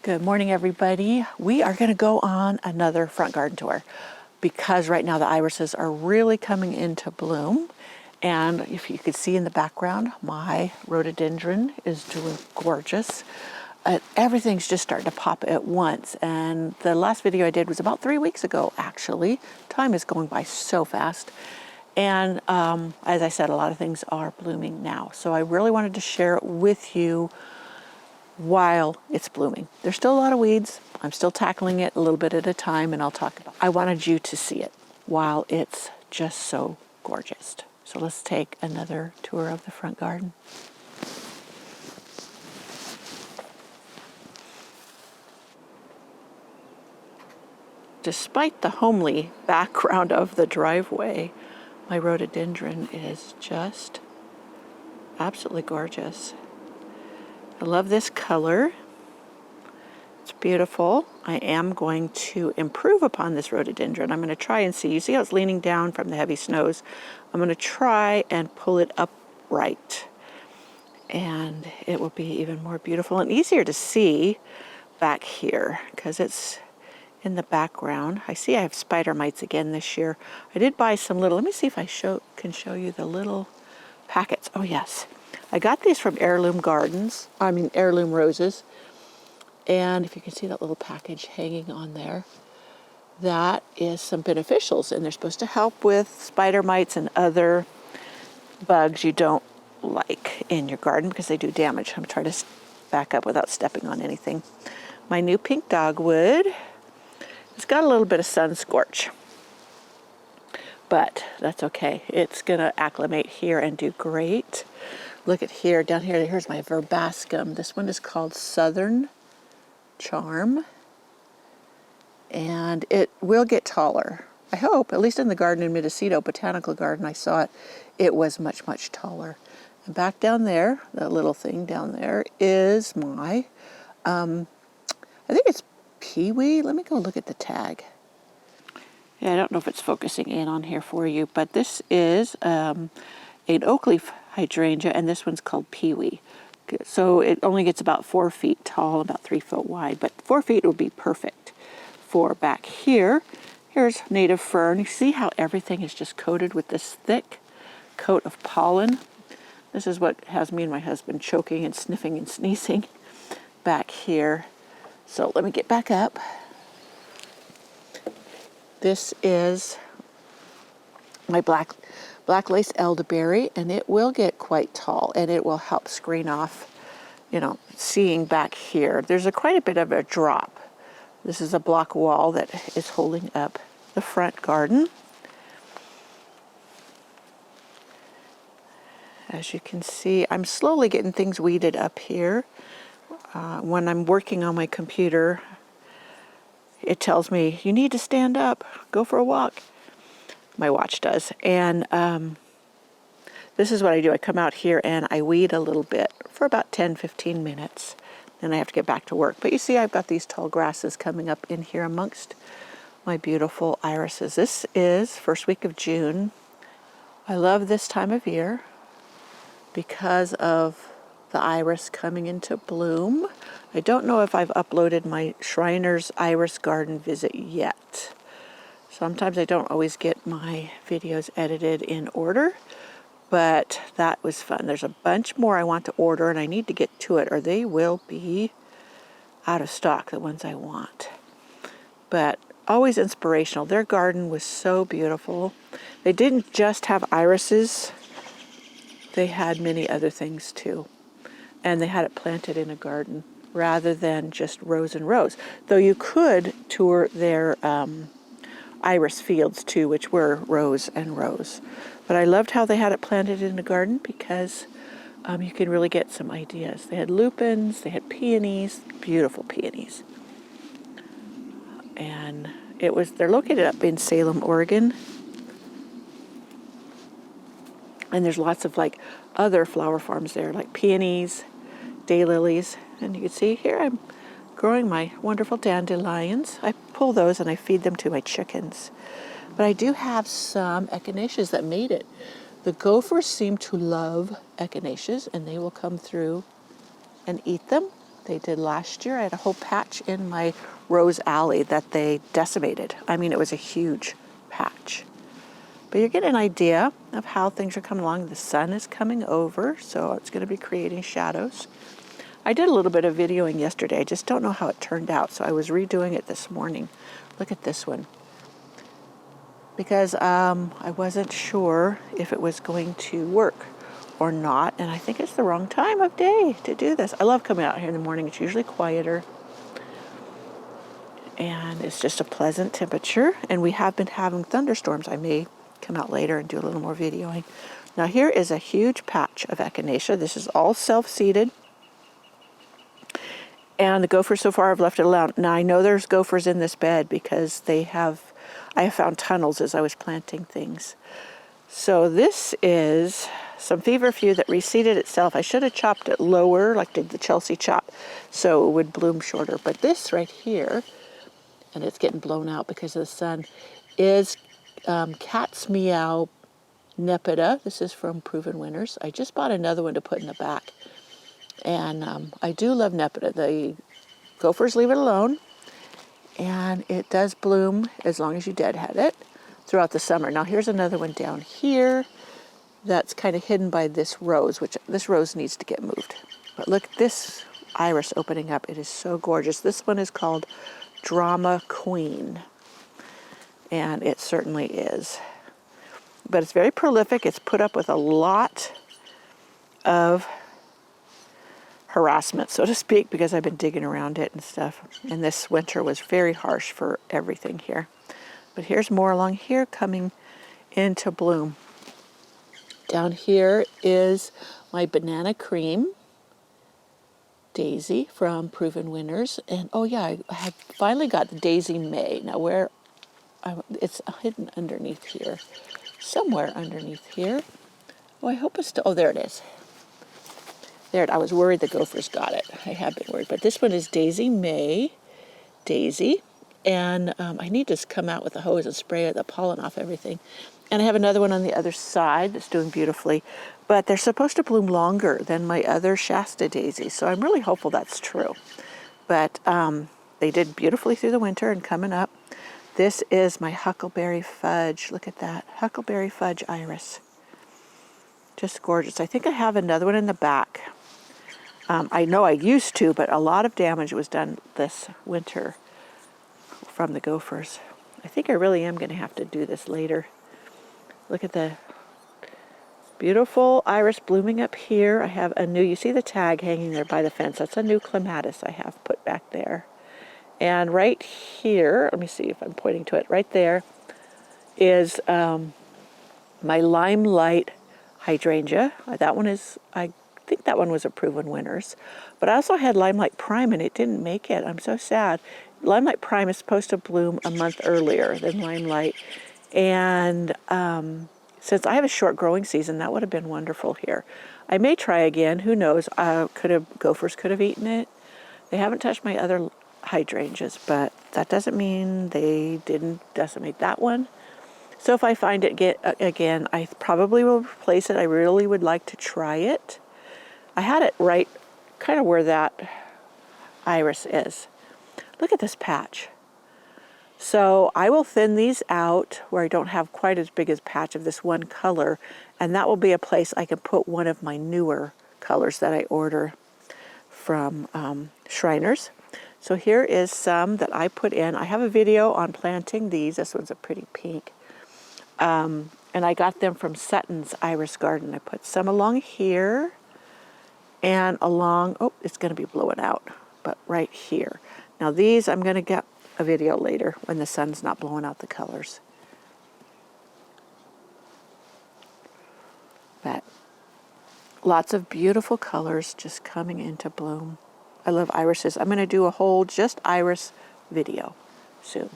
Good morning, everybody. We are going to go on another front garden tour because right now the irises are really coming into bloom. And if you could see in the background, my rhododendron is doing gorgeous. Everything's just starting to pop at once. And the last video I did was about 3 weeks ago, actually. Time is going by so fast. And as I said, a lot of things are blooming now. So I really wanted to share it with you while it's blooming. There's still a lot of weeds. I'm still tackling it a little bit at a time, and I'll talk about it. I wanted you to see it while it's just so gorgeous. So let's take another tour of the front garden. Despite the homely background of the driveway, my rhododendron is just absolutely gorgeous. I love this color. It's beautiful. I am going to improve upon this rhododendron. I'm going to try and see. You see how it's leaning down from the heavy snows? I'm going to try and pull it upright. And it will be even more beautiful and easier to see back here because it's in the background. I see I have spider mites again this year. I did buy some little, let me see if I can show you the little packets. Oh yes. I got these from Heirloom Roses. And if you can see that little package hanging on there, that is some beneficials, and they're supposed to help with spider mites and other bugs you don't like in your garden because they do damage. I'm trying to back up without stepping on anything. My new pink dogwood, it's got a little bit of sun scorch, but that's okay. It's going to acclimate here and do great. Look at here, down here, here's my Verbascum. This one is called Southern Charm, and it will get taller. I hope, at least in the garden in Mendocino Botanical Garden, I saw it was much, much taller. And back down there, that little thing down there is my, I think it's peewee. Let me go look at the tag. Yeah, I don't know if it's focusing in on here for you, but this is an oak leaf hydrangea, and this one's called peewee. So it only gets about 4 feet tall, about 3 foot wide, but 4 feet would be perfect for back here. Here's native fern. You see how everything is just coated with this thick coat of pollen? This is what has me and my husband choking and sniffing and sneezing back here. So let me get back up. This is my black lace elderberry, and it will get quite tall, and it will help screen off, seeing back here. There's quite a bit of a drop. This is a block wall that is holding up the front garden. As you can see, I'm slowly getting things weeded up here. When I'm working on my computer, it tells me, you need to stand up, go for a walk. My watch does. And this is what I do. I come out here and I weed a little bit for about 10-15 minutes. Then I have to get back to work. But you see I've got these tall grasses coming up in here amongst my beautiful irises. This is first week of June. I love this time of year because of the iris coming into bloom. I don't know if I've uploaded my Shriner's Iris Garden visit yet. Sometimes I don't always get my videos edited in order, but that was fun. There's a bunch more I want to order, and I need to get to it, or they will be out of stock, the ones I want. But always inspirational. Their garden was so beautiful. They didn't just have irises. They had many other things too. And they had it planted in a garden rather than just rows and rows. Though you could tour their iris fields too, which were rows and rows. But I loved how they had it planted in a garden because you can really get some ideas. They had lupins, they had peonies, beautiful peonies. And they're located up in Salem, Oregon. And there's lots of other flower farms there, like peonies, daylilies. And you can see here I'm growing my wonderful dandelions. I pull those and I feed them to my chickens. But I do have some echinaceas that made it. The gophers seem to love echinaceas, and they will come through and eat them. they did last year. I had a whole patch in my rose alley that they decimated. I mean, it was a huge patch. But you get an idea of how things are coming along. The sun is coming over, so it's going to be creating shadows. I did a little bit of videoing yesterday. I just don't know how it turned out, so I was redoing it this morning. Look at this one. Because I wasn't sure if it was going to work or not, and I think it's the wrong time of day to do this. I love coming out here in the morning. It's usually quieter, and it's just a pleasant temperature, and we have been having thunderstorms. I may come out later and do a little more videoing. Now here is a huge patch of echinacea. This is all self-seeded, and the gophers so far have left it alone. Now I know there's gophers in this bed because I have found tunnels as I was planting things. So this is some feverfew that reseeded itself. I should have chopped it lower, like did the Chelsea chop, so it would bloom shorter. But this right here, and it's getting blown out because of the sun, is Cat's Meow Nepeta. This is from Proven Winners. I just bought another one to put in the back. And I do love Nepeta. The gophers leave it alone, and it does bloom as long as you deadhead it throughout the summer. Now here's another one down here that's kind of hidden by this rose, which this rose needs to get moved. But look at this iris opening up. It is so gorgeous. This one is called Drama Queen, and it certainly is. But it's very prolific. It's put up with a lot of harassment, so to speak, because I've been digging around it and stuff. And this winter was very harsh for everything here. But here's more along here coming into bloom. Down here is my Banana Cream Daisy from Proven Winners. And oh yeah, I have finally got the Daisy May. Now it's hidden underneath here. Somewhere underneath here. Oh, I hope it's still, oh, there it is. There, I was worried the gophers got it. I have been worried. But this one is Daisy May Daisy. And I need to come out with a hose and spray the pollen off everything. And I have another one on the other side that's doing beautifully. But they're supposed to bloom longer than my other Shasta daisies. So I'm really hopeful that's true. But they did beautifully through the winter and coming up. This is my Huckleberry Fudge. Look at that. Huckleberry Fudge iris. Just gorgeous. I think I have another one in the back. I know I used to, but a lot of damage was done this winter from the gophers. I think I really am going to have to do this later. Look at the beautiful iris blooming up here. I have a new, you see the tag hanging there by the fence. That's a new clematis I have put back there. And right here, let me see if I'm pointing to it, right there is my Limelight hydrangea. That one is, I think that one was a Proven Winners. But I also had Limelight Prime and it didn't make it. I'm so sad. Limelight Prime is supposed to bloom a month earlier than Limelight. And since I have a short growing season, that would have been wonderful here. I may try again. Who knows? Gophers could have eaten it. They haven't touched my other hydrangeas, but that doesn't mean they didn't decimate that one. So if I find it again, I probably will replace it. I really would like to try it. I had it right kind of where that iris is. Look at this patch. So I will thin these out where I don't have quite as big a patch of this one color, and that will be a place I can put one of my newer colors that I order from Shriners. So here is some that I put in. I have a video on planting these. This one's a pretty pink. And I got them from Sutton's Iris Garden. I put some along here and along, oh, it's going to be blowing out, but right here. Now these, I'm going to get a video later when the sun's not blowing out the colors. But lots of beautiful colors just coming into bloom. I love irises. I'm going to do a whole just iris video soon.